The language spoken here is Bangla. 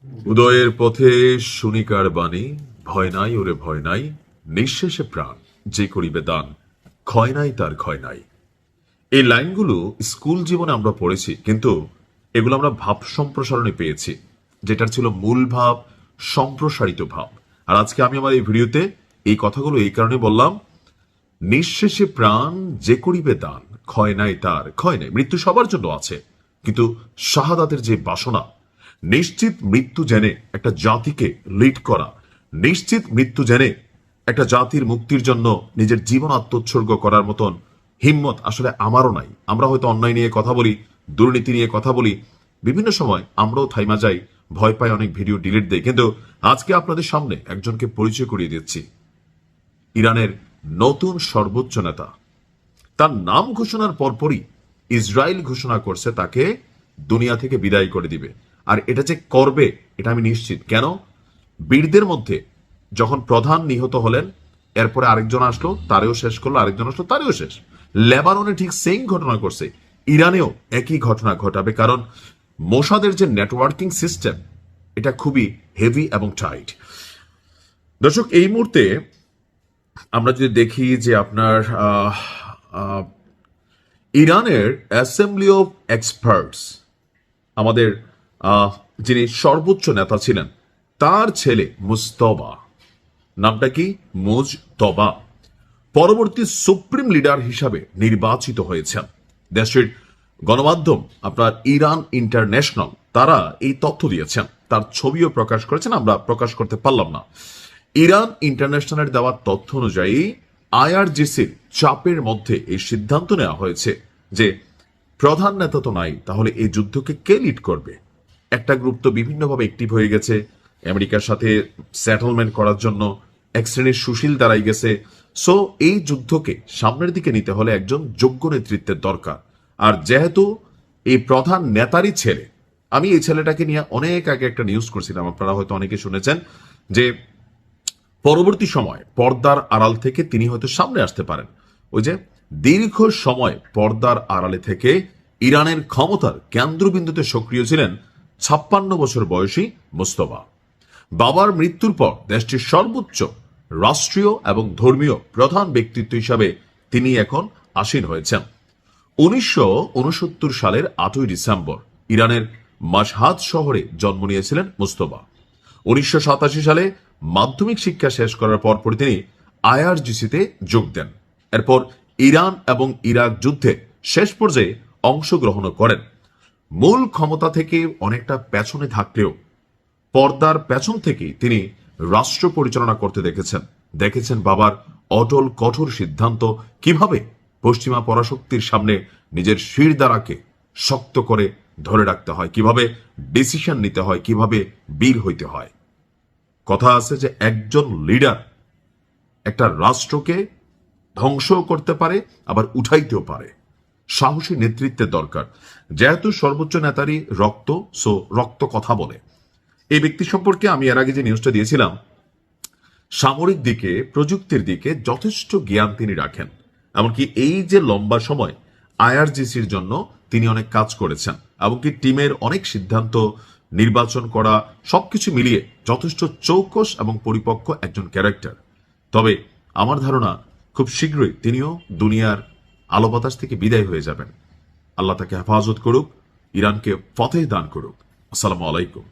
উদয়ের পথে শুনিকার বাণী, ভয় নাই ওরে ভয় নাই, নিঃশেষে প্রাণ যে করিবে দান, ক্ষয় নাই তার ক্ষয় নাই। এই লাইনগুলো স্কুল জীবনে আমরা পড়েছি, কিন্তু এগুলো আমরা ভাব সম্প্রসারণে পেয়েছি, যেটার ছিল মূল ভাব সম্প্রসারিত ভাব। আর আজকে আমি আমার এই ভিডিওতে এই কথাগুলো এই কারণে বললাম, নিঃশেষে প্রাণ যে করিবে দান, ক্ষয় নাই তার ক্ষয় নাই। মৃত্যু সবার জন্য আছে, কিন্তু শাহাদাতের যে বাসনা, নিশ্চিত মৃত্যু জেনে একটা জাতিকে লিড করা, নিশ্চিত মৃত্যু জেনে একটা জাতির মুক্তির জন্য নিজের জীবন আত্মোৎসর্গ করার মতন হিম্মত আসলে আমারও নাই। আমরা হয়তো অন্যায় নিয়ে কথা বলি, দুর্নীতি নিয়ে কথা বলি, বিভিন্ন সময় আমরাও থাইমা যাই, ভয় পাই, অনেক ভিডিও ডিলিট দেয়। কিন্তু আজকে আপনাদের সামনে একজনকে পরিচয় করিয়ে দিচ্ছি, ইরানের নতুন সর্বোচ্চ নেতা। তার নাম ঘোষণার পরপরই ইসরায়েল ঘোষণা করছে তাকে দুনিয়া থেকে বিদায় করে দিবে। আর এটা যে করবে এটা আমি নিশ্চিত। কেন? বীরদের মধ্যে যখন প্রধান নিহত হলেন, এরপরে আরেকজন আসলো, তারেও শেষ করলো, আরেকজন আসলো, তারেও শেষ। লেবাননে ঠিক সেম ঘটনা করছে, ইরানেও একই ঘটনা ঘটাবে। কারণ মোসাদের যে নেটওয়ার্কিং সিস্টেম, এটা খুবই হেভি এবং টাইট। দর্শক, এই মুহূর্তে আমরা যদি দেখি যে আপনার ইরানের অ্যাসেম্বলি অফ এক্সপার্টস, আমাদের যিনি সর্বোচ্চ নেতা ছিলেন, তার ছেলে মুস্তফা, নামটা কি মুজতবা, পরবর্তী সুপ্রিম লিডার হিসাবে নির্বাচিত হয়েছেন। দেশের গণমাধ্যম আপনার ইরান ইন্টারন্যাশনাল, তারা এই তথ্য দিয়েছেন, তার ছবিও প্রকাশ করেছেন, আমরা প্রকাশ করতে পারলাম না। ইরান ইন্টারন্যাশনালের দেওয়া তথ্য অনুযায়ী আইআরজিসির চাপের মধ্যে এই সিদ্ধান্ত নেওয়া হয়েছে যে প্রধান নেতা তো নাই, তাহলে এই যুদ্ধকে কে লিড করবে? একটা গ্রুপ তো বিভিন্নভাবে অ্যাক্টিভ হয়ে গেছে আমেরিকার সাথে সেটেলমেন্ট করার জন্য, এক শ্রেণীর সুশীল দাঁড়াই গেছে। সো এই যুদ্ধকে সামনের দিকে নিতে হলে একজন যোগ্য নেতৃত্বের দরকার। আর যেহেতু এই প্রধান নেতারই ছেলে, আমি এই ছেলেটাকে নিয়ে অনেক আগে একটা নিউজ করছিলাম, আপনারা হয়তো অনেকে শুনেছেন, যে পরবর্তী সময় পর্দার আড়াল থেকে তিনি হয়তো সামনে আসতে পারেন। ওই যে দীর্ঘ সময় পর্দার আড়ালে থেকে ইরানের ক্ষমতার কেন্দ্রবিন্দুতে সক্রিয় ছিলেন 56 বছর বয়সী মুস্তফা। বাবার মৃত্যুর পর দেশটির সর্বোচ্চ রাষ্ট্রীয় এবং ধর্মীয় প্রধান ব্যক্তিত্ব হিসাবে তিনি এখন আসীন হয়েছেন। 1969 সালের 8ই ডিসেম্বর ইরানের মাশহাদ শহরে জন্ম নিয়েছিলেন মুস্তফা। 1987 সালে মাধ্যমিক শিক্ষা শেষ করার পর তিনি আইআরজিসিতে যোগ দেন। এরপর ইরান এবং ইরাক যুদ্ধে শেষ পর্যায়ে অংশগ্রহণ করেন। মূল ক্ষমতা থেকে অনেকটা পেছনে থাকলেও পর্দার পেছন থেকেই তিনি রাষ্ট্র পরিচালনা করতে দেখেছেন বাবার অটল কঠোর সিদ্ধান্ত, কিভাবে পশ্চিমা পরাশক্তির সামনে নিজের শিরদাঁড়াকে শক্ত করে ধরে রাখতে হয়, কিভাবে ডিসিশন নিতে হয়, কিভাবে বীর হইতে হয়। কথা আছে যে একজন লিডার একটা রাষ্ট্রকে ধ্বংসও করতে পারে, আবার উঠাইতেও পারে। সাহসী নেতৃত্বের দরকার। যেহেতু সর্বোচ্চ নেতারই রক্ত, সো রক্ত কথা বলে। এই ব্যক্তি সম্পর্কে আমি এর আগে যে নিউজটা দিয়েছিলাম, সামরিক দিকে, প্রযুক্তির দিকে যথেষ্ট জ্ঞান তিনি রাখেন। এমনকি এই যে লম্বা সময় আইআরজিসির জন্য তিনি অনেক কাজ করেছেন, এমনকি টিমের অনেক সিদ্ধান্ত, নির্বাচন করা, সবকিছু মিলিয়ে যথেষ্ট চৌকস এবং পরিপক্ক একজন ক্যারেক্টার। তবে আমার ধারণা খুব শীঘ্রই তিনিও দুনিয়ার আলো বাতাস থেকে বিদায় হয়ে যাবেন। আল্লাহ তাকে হেফাজত করুক, ইরানকে ফতেহ দান করুক। আসসালামু আলাইকুম।